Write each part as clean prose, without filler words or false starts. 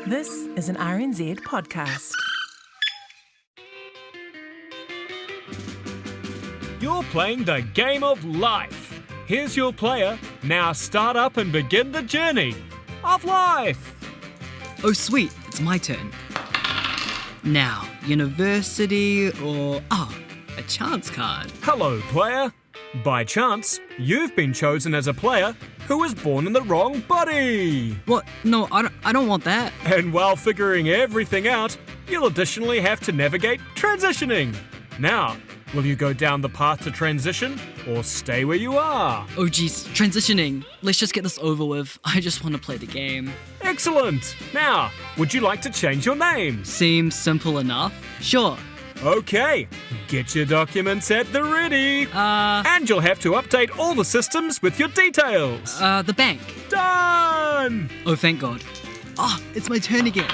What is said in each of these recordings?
This is an RNZ podcast. You're playing the game of life. Here's your player. Now start up and begin the journey of life. Oh sweet, it's my turn. Now, university or... a chance card. Hello, player. By chance, you've been chosen as a player who was born in the wrong body. What? No, I don't want that. And while figuring everything out, you'll additionally have to navigate transitioning. Now, will you go down the path to transition or stay where you are? Oh geez, transitioning. Let's just get this over with. I just want to play the game. Excellent. Now, would you like to change your name? Seems simple enough. Sure. Okay, get your documents at the ready. And you'll have to update all the systems with your details. The bank. Done! Oh, thank God. Oh, it's my turn again.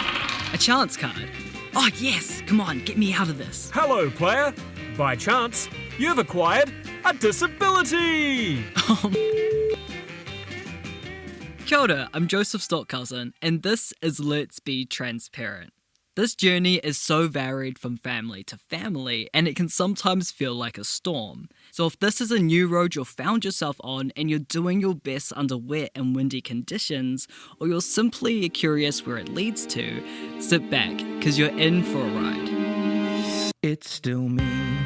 A chance card. Oh, yes. Come on, get me out of this. Hello, player. By chance, you've acquired a disability. Kia ora, I'm Joseph Stockhausen, and this is Let's Be Transparent. This journey is so varied from family to family, and it can sometimes feel like a storm. So if this is a new road you've found yourself on and you're doing your best under wet and windy conditions, or you're simply curious where it leads to, sit back, because you're in for a ride. It's still me,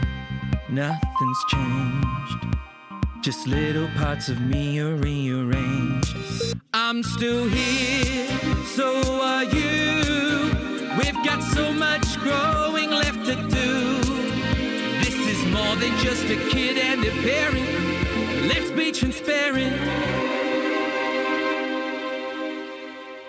nothing's changed. Just little parts of me are rearranged. I'm still here, so are you. We've got so much growing left to do. This is more than just a kid and a parent. Let's be transparent.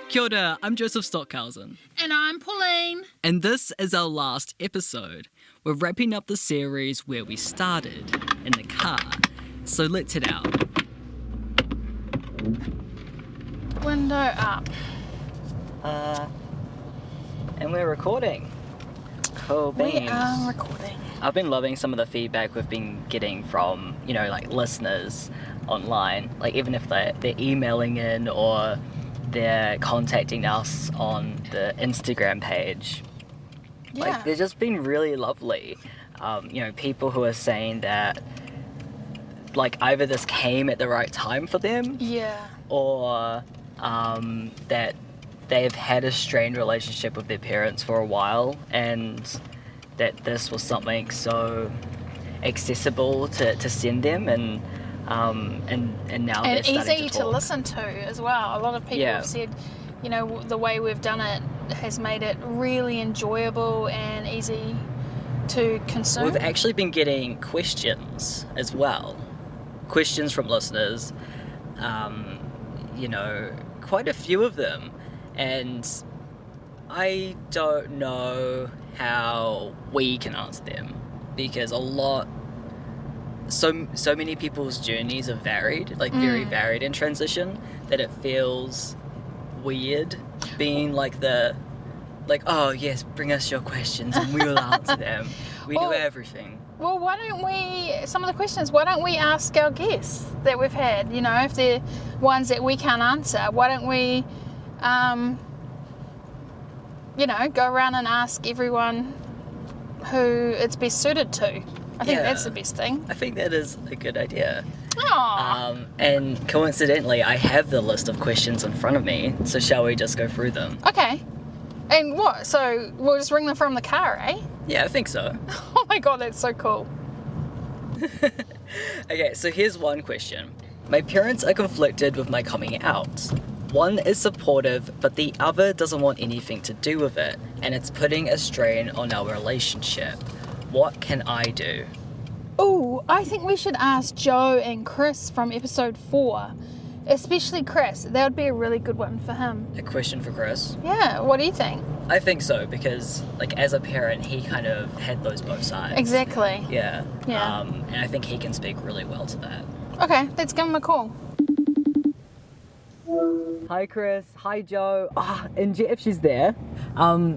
Kia ora, I'm Joseph Stockhausen. And I'm Pauline. And this is our last episode. We're wrapping up the series where we started, in the car. So let's head out. Window up. And we're recording. Cool beans. We are recording. I've been loving some of the feedback we've been getting from, listeners online. Like, even if they're emailing in or they're contacting us on the Instagram page. Yeah. Like, they've just been really lovely. People who are saying that, either this came at the right time for them. Yeah. Or that they've had a strained relationship with their parents for a while, and that this was something so accessible to send them, and now and they're starting easy to to talk. listen to as well. A lot of people have said, the way we've done it has made it really enjoyable and easy to consume. We've actually been getting questions as well. Questions from listeners, quite a few of them. And I don't know how we can answer them, because so many people's journeys are varied, very varied in transition, that it feels weird being oh yes, bring us your questions and we will answer them. We do everything. Well, why don't we ask our guests that we've had, if they're ones that we can't answer, why don't we go around and ask everyone who it's best suited to. I think that's the best thing. I think that is a good idea. Aww. And coincidentally, I have the list of questions in front of me, so shall we just go through them? Okay. And what? So we'll just ring them from the car, eh? Yeah, I think so. Oh my God, that's so cool. Okay, so here's one question. My parents are conflicted with my coming out. One is supportive, but the other doesn't want anything to do with it, and it's putting a strain on our relationship. What can I do? Oh, I think we should ask Joe and Chris from episode 4. Especially Chris. That would be a really good one for him. A question for Chris? Yeah, what do you think? I think so, because as a parent, he kind of had those both sides. Exactly. Yeah. Yeah. And I think he can speak really well to that. Okay, let's give him a call. Hi Chris, hi Joe, and if she's there.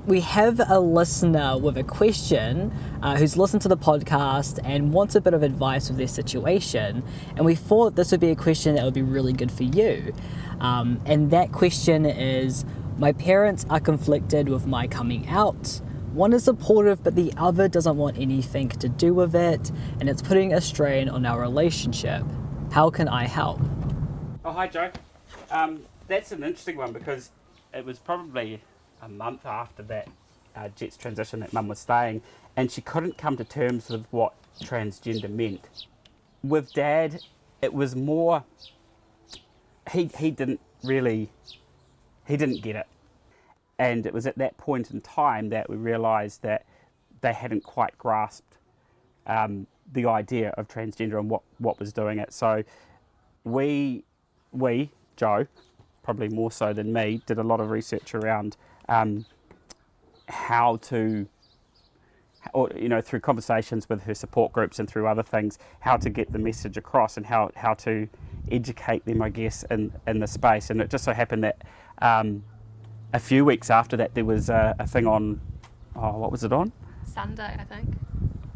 We have a listener with a question who's listened to the podcast and wants a bit of advice with their situation, and we thought this would be a question that would be really good for you. And that question is, My parents are conflicted with my coming out. One is supportive, but the other doesn't want anything to do with it, and it's putting a strain on our relationship. How can I help? Oh, hi, Joe. That's an interesting one because it was probably a month after that Jet's transition that Mum was staying, and she couldn't come to terms with what transgender meant. With Dad, it was more, he didn't get it. And it was at that point in time that we realised that they hadn't quite grasped the idea of transgender and what was doing it. So we, Joe, probably more so than me, did a lot of research around how to, or, through conversations with her support groups and through other things, how to get the message across and how to educate them, I guess, in the space. And it just so happened that a few weeks after that, there was a thing on, what was it on? Sunday, I think.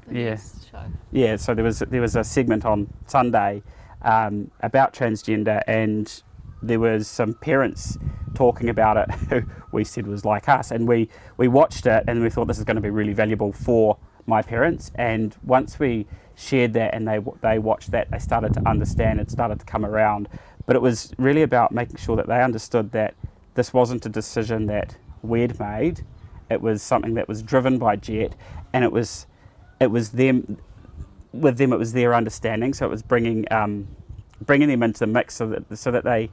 The news show. Yeah, so there was a segment on Sunday about transgender, and there was some parents talking about it who we said was like us, and we watched it and we thought this is going to be really valuable for my parents. And once we shared that and they watched that, they started to understand, it started to come around. But it was really about making sure that they understood that this wasn't a decision that we'd made. It was something that was driven by Jet, and it was them. With them, it was their understanding. So it was bringing them into the mix so that they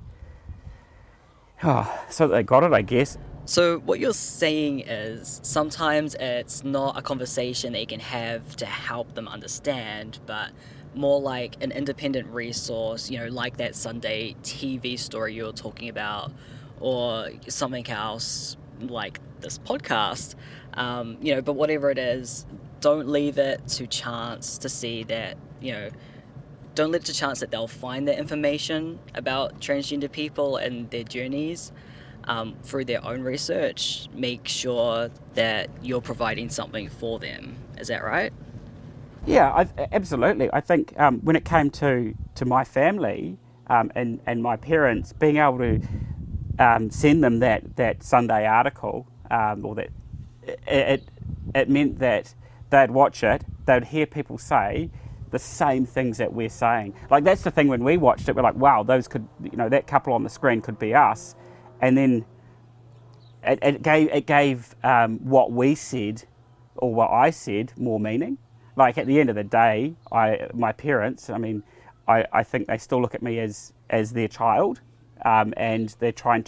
got it, I guess. So what you're saying is sometimes it's not a conversation that you can have to help them understand, but more like an independent resource, like that Sunday TV story you were talking about, or something else like this podcast, but whatever it is, don't leave it to chance to see that, don't let it to chance that they'll find that information about transgender people and their journeys through their own research. Make sure that you're providing something for them. Is that right? Yeah, absolutely. I think when it came to my family and my parents, being able to send them that Sunday article, or that it meant that they'd watch it, they'd hear people say the same things that we're saying. Like, that's the thing, when we watched it, we're like, wow, those could, that couple on the screen could be us. And then it gave what we said, or what I said, more meaning. Like, at the end of the day, my parents, I think they still look at me as their child. And they're trying,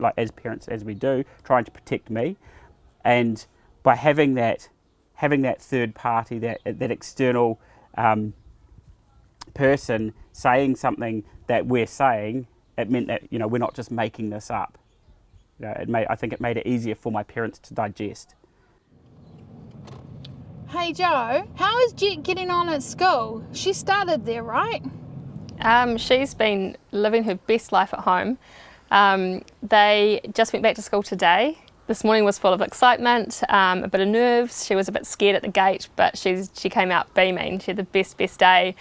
like, as parents, as we do, trying to protect me. And by having that third party, that external person saying something that we're saying, it meant that we're not just making this up. I think it made it easier for my parents to digest. Hey Joe, how is Jet getting on at school? She started there, right? She's been living her best life at home. They just went back to school today. This morning was full of excitement, a bit of nerves. She was a bit scared at the gate, but she came out beaming. She had the best day.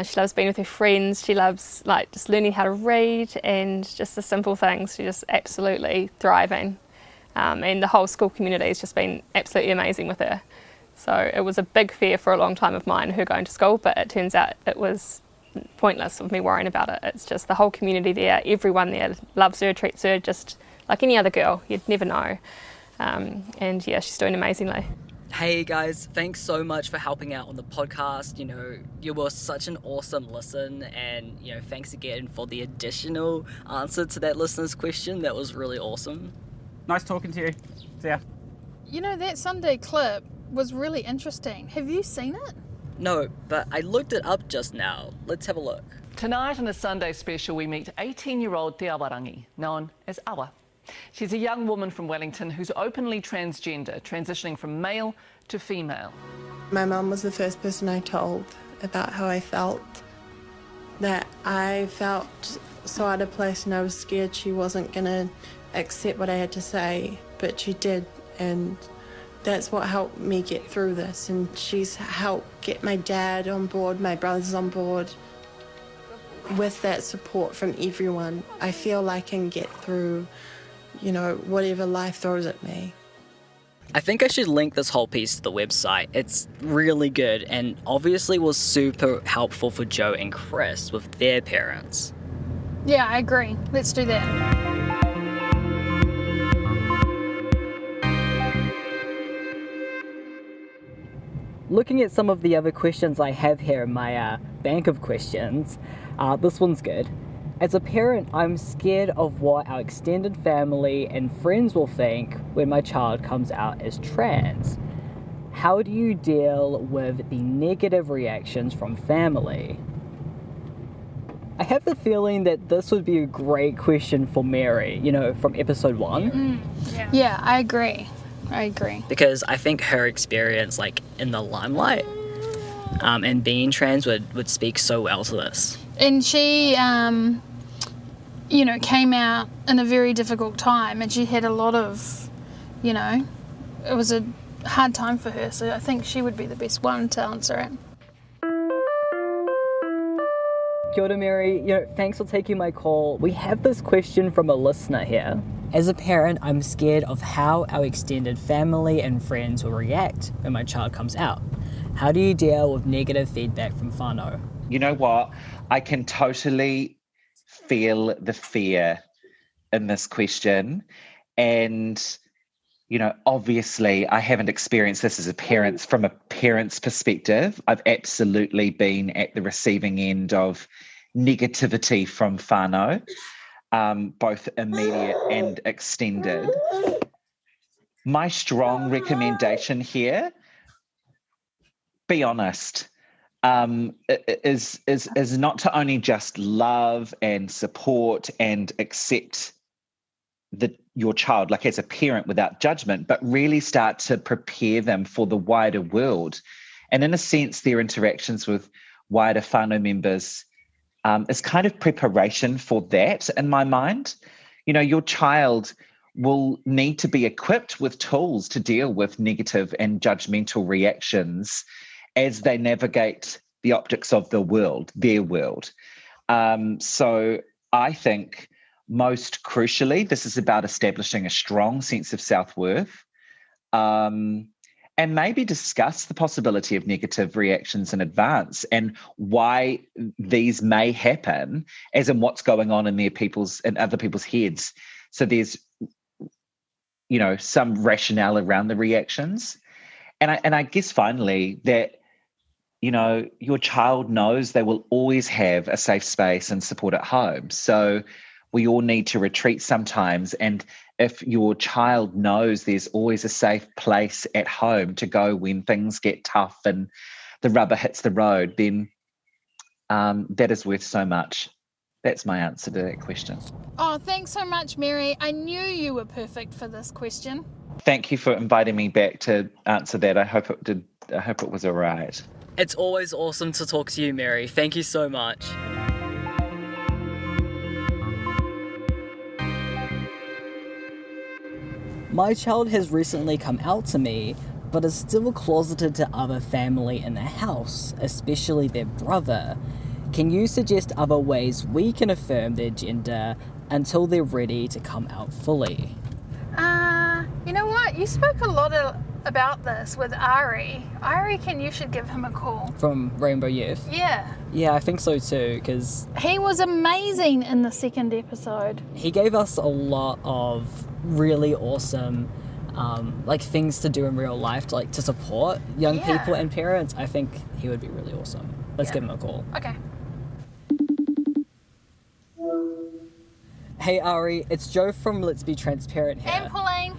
She loves being with her friends. She loves just learning how to read and just the simple things. She's just absolutely thriving. And the whole school community has just been absolutely amazing with her. So it was a big fear for a long time of mine, her going to school, but it turns out it was pointless of me worrying about it. It's just the whole community there, everyone there loves her, treats her just like any other girl. You'd never know. And yeah, she's doing amazingly. Hey guys, thanks so much for helping out on the podcast. You were such an awesome listen, and thanks again for the additional answer to that listener's question. That was really awesome. Nice talking to you. See ya. That Sunday clip was really interesting. Have you seen it? No, but I looked it up just now. Let's have a look. Tonight on a Sunday special, we meet 18-year-old Te Awarangi, known as Awa. She's a young woman from Wellington who's openly transgender, transitioning from male to female. My mum was the first person I told about how I felt, that I felt so out of place and I was scared she wasn't going to accept what I had to say, but she did, and that's what helped me get through this, and she's helped get my dad on board, my brothers on board. With that support from everyone, I feel I can get through whatever life throws at me. I think I should link this whole piece to the website. It's really good and obviously was super helpful for Joe and Chris with their parents. Yeah, I agree. Let's do that. Looking at some of the other questions I have here in my bank of questions, this one's good. As a parent, I'm scared of what our extended family and friends will think when my child comes out as trans. How do you deal with the negative reactions from family? I have the feeling that this would be a great question for Mary, from episode 1. Yeah, I agree. Because I think her experience, in the limelight and being trans would speak so well to this. And she, came out in a very difficult time, and she had a lot of, it was a hard time for her, so I think she would be the best one to answer it. Kia ora, Mary. Thanks for taking my call. We have this question from a listener here. As a parent, I'm scared of how our extended family and friends will react when my child comes out. How do you deal with negative feedback from whānau? You know what? I can totally feel the fear in this question. And, obviously I haven't experienced this as a parent. From a parent's perspective, I've absolutely been at the receiving end of negativity from whānau, both immediate and extended. My strong recommendation here, be honest. Is not to only just love and support and accept your child, as a parent without judgment, but really start to prepare them for the wider world. And in a sense, their interactions with wider whānau members is kind of preparation for that in my mind. Your child will need to be equipped with tools to deal with negative and judgmental reactions as they navigate the optics of the world, their world. So I think most crucially, this is about establishing a strong sense of self-worth, and maybe discuss the possibility of negative reactions in advance and why these may happen, as in what's going on in other people's heads. So there's, some rationale around the reactions. And I guess finally that, your child knows they will always have a safe space and support at home. So we all need to retreat sometimes. And if your child knows there's always a safe place at home to go when things get tough and the rubber hits the road, then that is worth so much. That's my answer to that question. Oh, thanks so much, Mary. I knew you were perfect for this question. Thank you for inviting me back to answer that. I hope it was all right. It's always awesome to talk to you, Mary. Thank you so much. My child has recently come out to me, but is still closeted to other family in the house, especially their brother. Can you suggest other ways we can affirm their gender until they're ready to come out fully? You know what? You spoke a lot about this with Ari. I reckon you should give him a call. From Rainbow Youth? Yeah. Yeah, I think so too, because he was amazing in the second episode. He gave us a lot of really awesome things to do in real life to support young people and parents. I think he would be really awesome. Let's give him a call. Okay. Hey Ari, it's Joe from Let's Be Transparent here. And Pauline.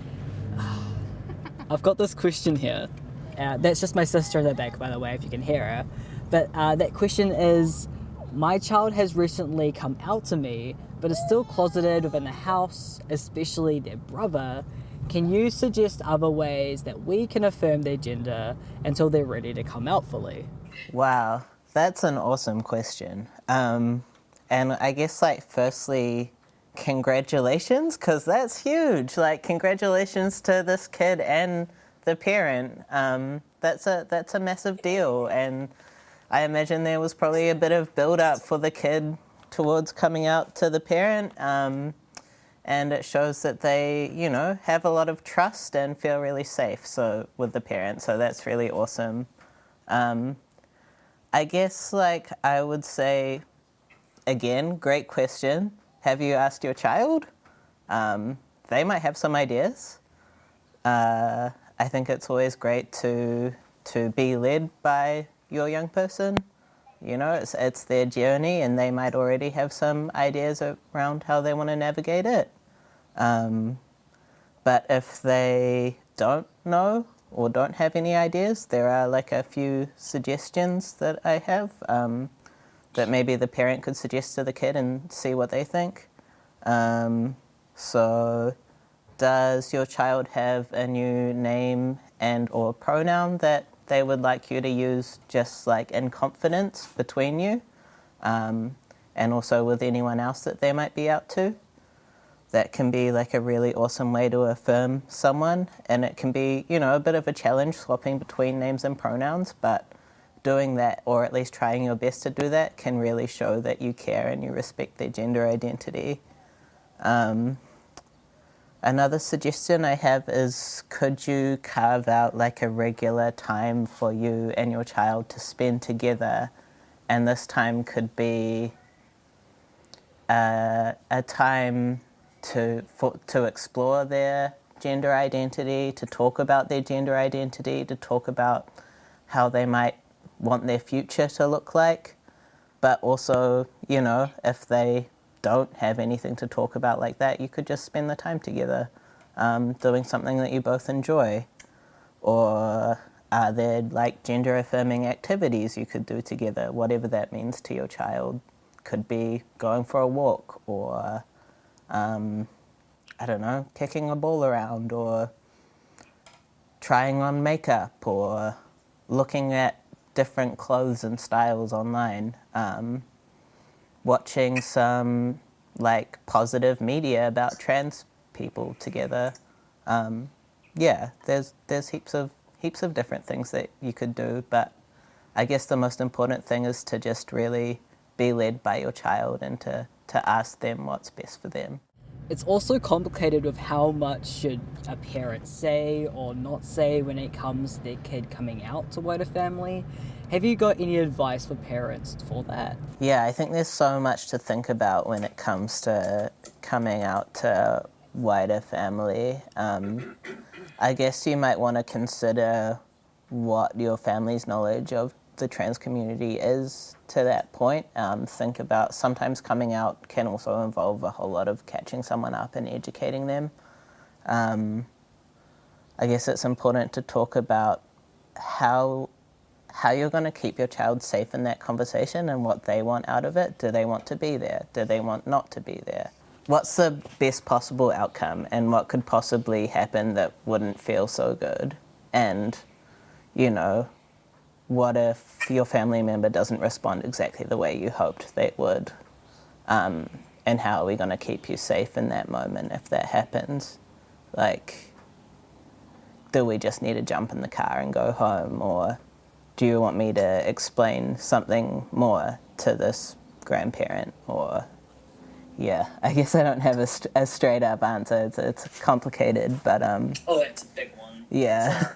I've got this question here. That's just my sister in the back, by the way, if you can hear her. But that question is, my child has recently come out to me, but is still closeted within the house, especially their brother. Can you suggest other ways that we can affirm their gender until they're ready to come out fully? Wow, that's an awesome question. And I guess, firstly, congratulations, because that's huge. Congratulations to this kid and the parent. That's a massive deal. And I imagine there was probably a bit of build-up for the kid towards coming out to the parent. and it shows that they, you know, have a lot of trust and feel really safe with the parent. So that's really awesome. I guess, like, I would say, again, great question. Have you asked your child? They might have some ideas. I think it's always great to be led by your young person. You know, it's their journey, and they might already have some ideas around how they want to navigate it. But if they don't know or don't have any ideas, there are like a few suggestions that I have that maybe the parent could suggest to the kid and see what they think. So does your child have a new name and or pronoun that they would like you to use just like in confidence between you, and also with anyone else that they might be out to? That can be like a really awesome way to affirm someone, and it can be, you know, a bit of a challenge swapping between names and pronouns, but doing that, or at least trying your best to do that, can really show that you care and you respect their gender identity. Another suggestion I have is, could you carve out like a regular time for you and your child to spend together, and this time could be a time to explore their gender identity, to talk about their gender identity, to talk about how they might want their future to look like. But also, you know, if they don't have anything to talk about like that, you could just spend the time together doing something that you both enjoy. Or are there like gender affirming activities you could do together, whatever that means to your child? Could be going for a walk, or I don't know, kicking a ball around, or trying on makeup, or looking at different clothes and styles online, watching some like positive media about trans people together. Yeah, there's heaps of different things that you could do, but I guess the most important thing is to just really be led by your child and to ask them what's best for them. It's also complicated with how much should a parent say or not say when it comes to their kid coming out to wider family. Have you got any advice for parents for that? Yeah, I think there's so much to think about when it comes to coming out to wider family. I guess you might want to consider what your family's knowledge of the trans community is to that point. Think about, sometimes coming out can also involve a whole lot of catching someone up and educating them. I guess it's important to talk about how you're going to keep your child safe in that conversation and what they want out of it. Do they want to be there? Do they want not to be there? What's the best possible outcome, and what could possibly happen that wouldn't feel so good? And, you know, what if your family member doesn't respond exactly the way you hoped they would? And how are we going to keep you safe in that moment if that happens? Like, do we just need to jump in the car and go home? Or do you want me to explain something more to this grandparent? Or, yeah, I guess I don't have a straight up answer. It's complicated, but Oh, it's a big one. Yeah. So,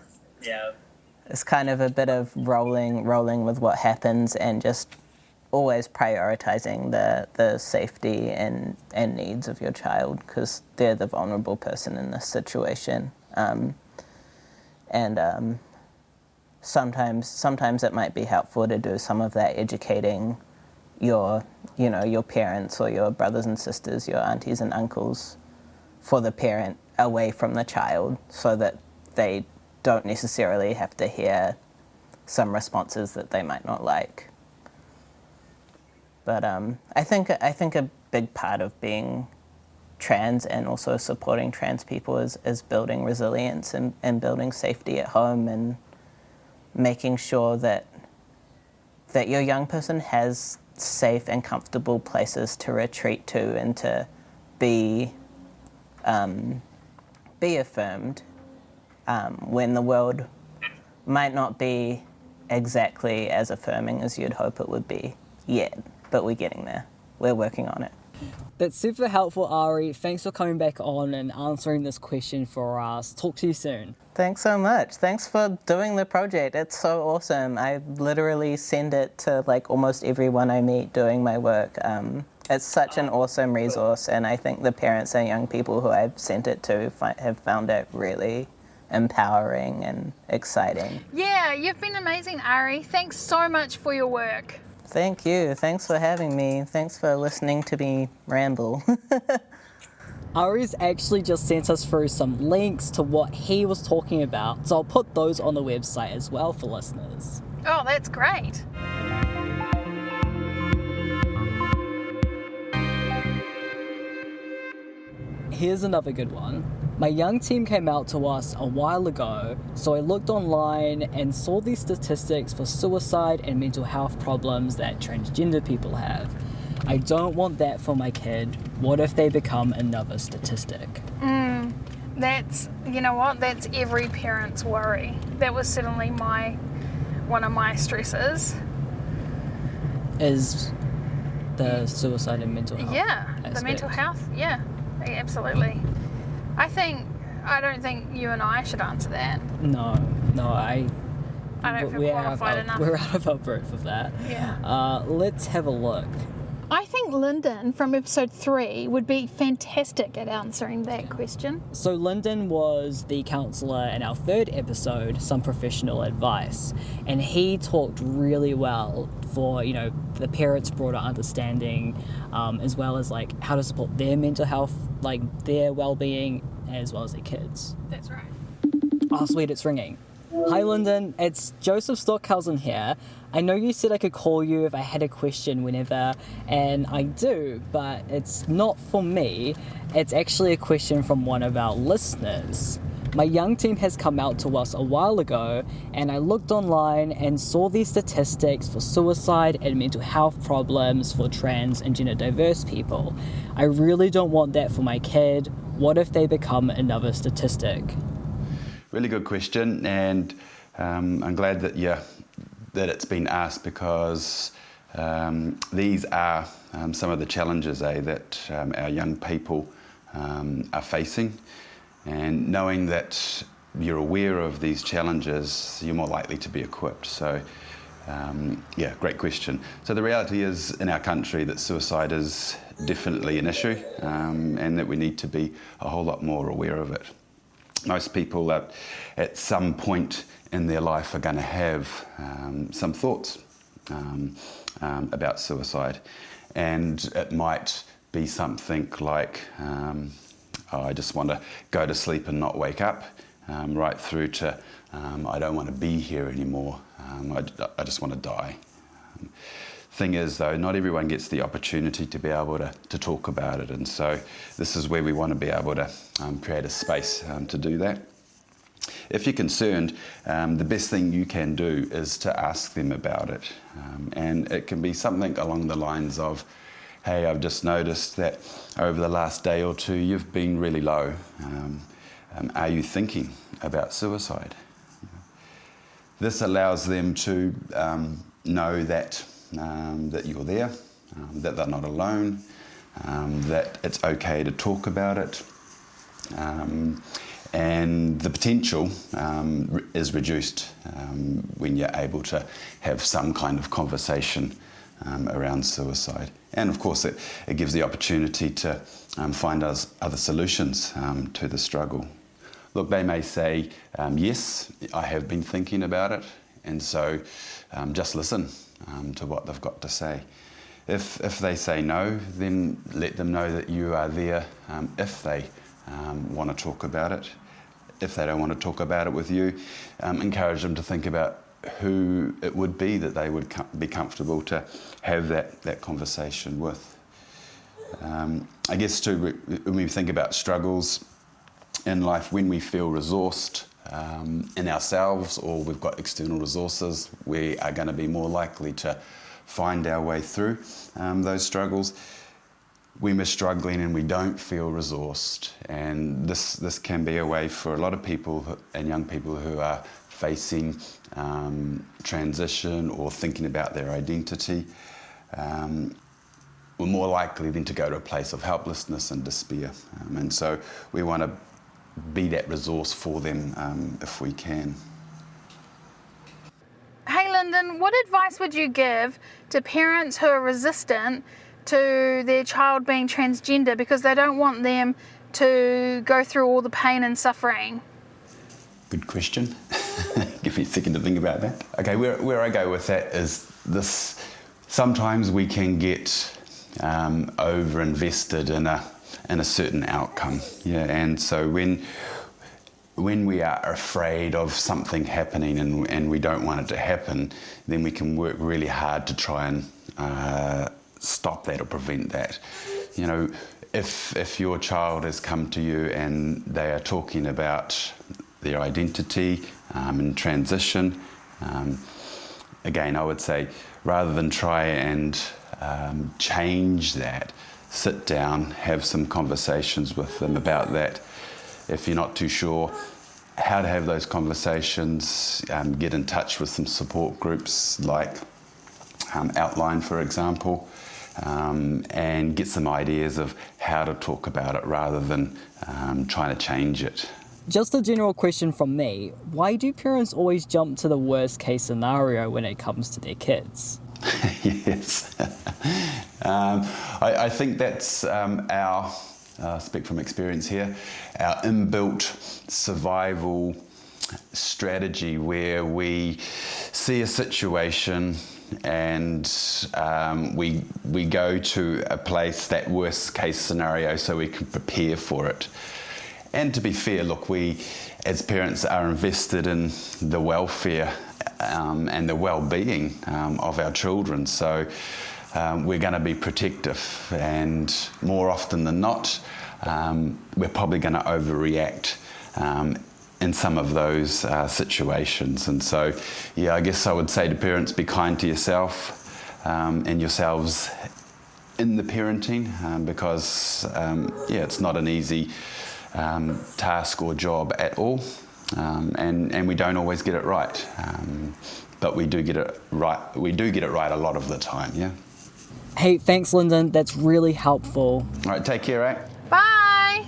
yeah. It's kind of a bit of rolling with what happens, and just always prioritizing the safety and needs of your child, because they're the vulnerable person in this situation. Sometimes it might be helpful to do some of that educating your parents or your brothers and sisters, your aunties and uncles, for the parent away from the child, so that they don't necessarily have to hear some responses that they might not like. But I think a big part of being trans and also supporting trans people is building resilience and building safety at home, and making sure that your young person has safe and comfortable places to retreat to and to be affirmed when the world might not be exactly as affirming as you'd hope it would be yet, but we're getting there. We're working on it. That's super helpful, Ari. Thanks for coming back on and answering this question for us. Talk to you soon. Thanks so much. Thanks for doing the project. It's so awesome. I literally send it to like almost everyone I meet doing my work. It's such an awesome resource, and I think the parents and young people who I've sent it to have found it really empowering and exciting. Yeah, you've been amazing, Ari. Thanks so much for your work. Thank you. Thanks for having me. Thanks for listening to me ramble. Ari's actually just sent us through some links to what he was talking about, so I'll put those on the website as well for listeners. Oh, that's great. Here's another good one. My young team came out to us a while ago, so I looked online and saw these statistics for suicide and mental health problems that transgender people have. I don't want that for my kid. What if they become another statistic? That's, you know what, that's every parent's worry. That was certainly one of my stresses. Is the suicide and mental health Yeah, the mental health, yeah, absolutely. I don't think you and I should answer that. No, I don't feel qualified enough. We're out of our breath of that. Yeah. Let's have a look. I think Lyndon from episode 3 would be fantastic at answering that question. So Lyndon was the counsellor in our 3rd episode, Some Professional Advice, and he talked really well for, the parents' broader understanding, as well as like how to support their mental health, like their well-being, as well as their kids. That's right. Oh, sweet, it's ringing. Hi, Lyndon. It's Joseph Stockhausen here. I know you said I could call you if I had a question whenever, and I do, but it's not for me. It's actually a question from one of our listeners. My young team has come out to us a while ago, and I looked online and saw these statistics for suicide and mental health problems for trans and gender diverse people. I really don't want that for my kid. What if they become another statistic? Really good question, and I'm glad that it's been asked, because these are some of the challenges that our young people are facing. And knowing that you're aware of these challenges, you're more likely to be equipped. So, great question. So the reality is in our country that suicide is definitely an issue, and that we need to be a whole lot more aware of it. Most people at some point in their life are going to have some thoughts about suicide, and it might be something like, I just want to go to sleep and not wake up, right through to I don't want to be here anymore, I just want to die. Thing is, though, not everyone gets the opportunity to be able to talk about it, and so this is where we want to be able to create a space to do that. If you're concerned, the best thing you can do is to ask them about it, and it can be something along the lines of, hey, I've just noticed that over the last day or two you've been really low. Are you thinking about suicide? This allows them to know that you're there, that they're not alone, that it's okay to talk about it, and the potential is reduced when you're able to have some kind of conversation around suicide. And of course it gives the opportunity to find us other solutions to the struggle. Look, they may say, yes, I have been thinking about it, and so just listen to what they've got to say. If they say no, then let them know that you are there if they want to talk about it. If they don't want to talk about it with you, encourage them to think about who it would be that they would be comfortable to have that conversation with. I guess too, when we think about struggles in life, when we feel resourced in ourselves, or we've got external resources, we are going to be more likely to find our way through those struggles. When we're struggling and we don't feel resourced, and this can be a way for a lot of people and young people who are facing transition or thinking about their identity. we're more likely then to go to a place of helplessness and despair. And so we want to be that resource for them if we can. Hey Lyndon, what advice would you give to parents who are resistant to their child being transgender because they don't want them to go through all the pain and suffering? Good question. Give me a second to think about that. Okay, where I go with that is this. Sometimes we can get over-invested in a certain outcome. Yeah, and so when we are afraid of something happening and we don't want it to happen, then we can work really hard to try and stop that or prevent that. You know, if your child has come to you and they are talking about their identity and transition, again, I would say rather than try and change that, sit down, have some conversations with them about that. If you're not too sure how to have those conversations, get in touch with some support groups like Outline, for example, and get some ideas of how to talk about it rather than trying to change it. Just a general question from me. Why do parents always jump to the worst case scenario when it comes to their kids? Yes. I think that's our, speak from experience here, our inbuilt survival strategy where we see a situation and we go to a place, that worst case scenario, so we can prepare for it. And to be fair, look, we as parents are invested in the welfare and the well-being of our children, so we're going to be protective, and more often than not we're probably going to overreact in some of those situations. And so yeah, I guess I would say to parents, be kind to yourself and yourselves in the parenting, because it's not an easy task or job at all, and we don't always get it right, but we do get it right. We do get it right a lot of the time. Yeah. Hey, thanks, Lyndon. That's really helpful. All right, take care, eh? Bye!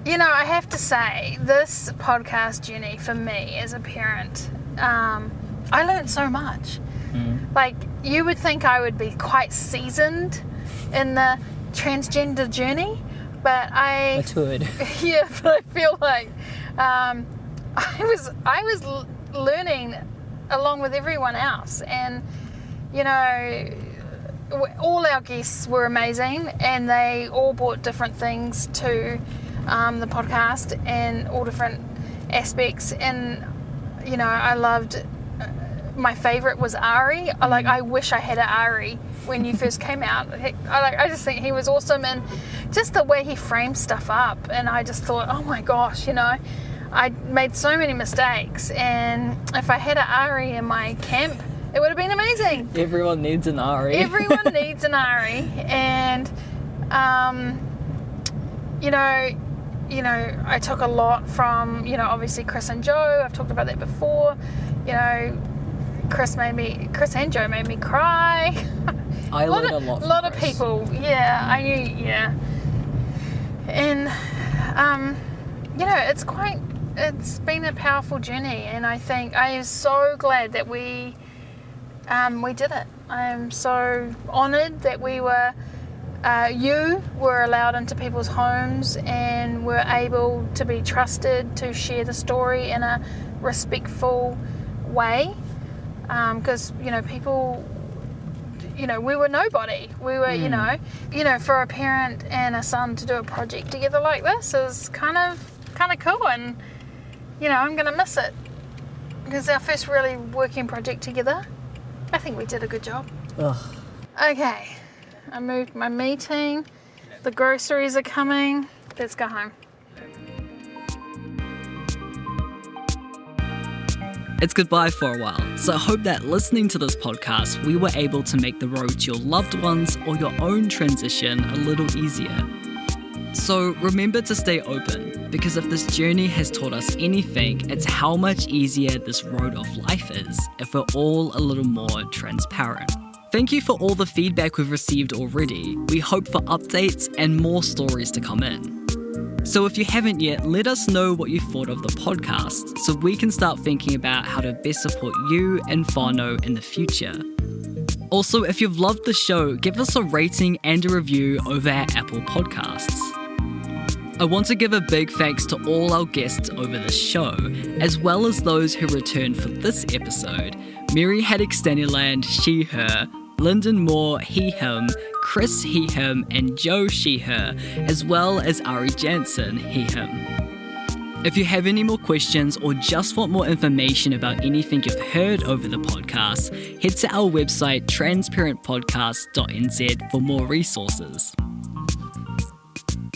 You know, I have to say, this podcast journey for me as a parent, I learned so much. Like, you would think I would be quite seasoned in the transgender journey, but Matured. Yeah, but I feel like I was learning along with everyone else, and you know, all our guests were amazing, and they all brought different things to the podcast and all different aspects. And you know, I loved. My favourite was Ari. I wish I had an Ari when you first came out. I just think he was awesome, and just the way he framed stuff up. And I just thought, oh my gosh, you know, I made so many mistakes, and if I had an Ari in my camp, it would have been amazing. Everyone needs an Ari. Everyone needs an Ari, and you know, I took a lot from, you know, obviously Chris and Joe. I've talked about that before. You know, Chris and Joe made me cry. I learned a lot. A lot of people, yeah, I knew, yeah. And you know, it's been a powerful journey, and I think I am so glad that we did it. I am so honoured that you were allowed into people's homes and were able to be trusted to share the story in a respectful way, because you know, people, you know, we were nobody. We were, you know, for a parent and a son to do a project together like this is kind of cool, and you know, I'm gonna miss it because our first really working project together. I think we did a good job. Ugh. Okay, I moved my meeting. The groceries are coming. Let's go home. It's goodbye for a while, so I hope that listening to this podcast, we were able to make the road to your loved ones or your own transition a little easier. So remember to stay open, because if this journey has taught us anything, it's how much easier this road of life is if we're all a little more transparent. Thank you for all the feedback we've received already. We hope for updates and more stories to come in. So if you haven't yet, let us know what you thought of the podcast so we can start thinking about how to best support you and whānau in the future. Also, if you've loved the show, give us a rating and a review over at Apple Podcasts. I want to give a big thanks to all our guests over the show, as well as those who returned for this episode: Mary Haddock Stanyland, she, her, Lyndon Moore, he, him, Chris, he, him, and Joe, she, her, as well as Ari Jansen, he, him. If you have any more questions or just want more information about anything you've heard over the podcast, head to our website transparentpodcast.nz for more resources.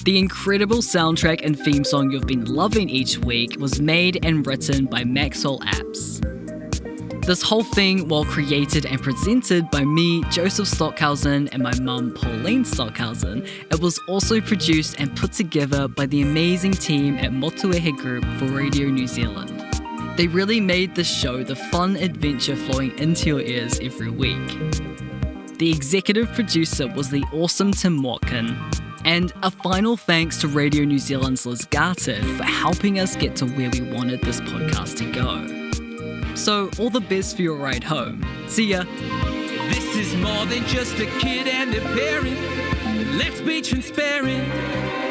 The incredible soundtrack and theme song you've been loving each week was made and written by Maxwell Apps. This whole thing, while created and presented by me, Joseph Stockhausen, and my mum, Pauline Stockhausen, it was also produced and put together by the amazing team at Motuehe Group for Radio New Zealand. They really made this show the fun adventure flowing into your ears every week. The executive producer was the awesome Tim Watkin. And a final thanks to Radio New Zealand's Liz Garton for helping us get to where we wanted this podcast to go. So, all the best for your ride home. See ya! This is more than just a kid and a parent. Let's be transparent.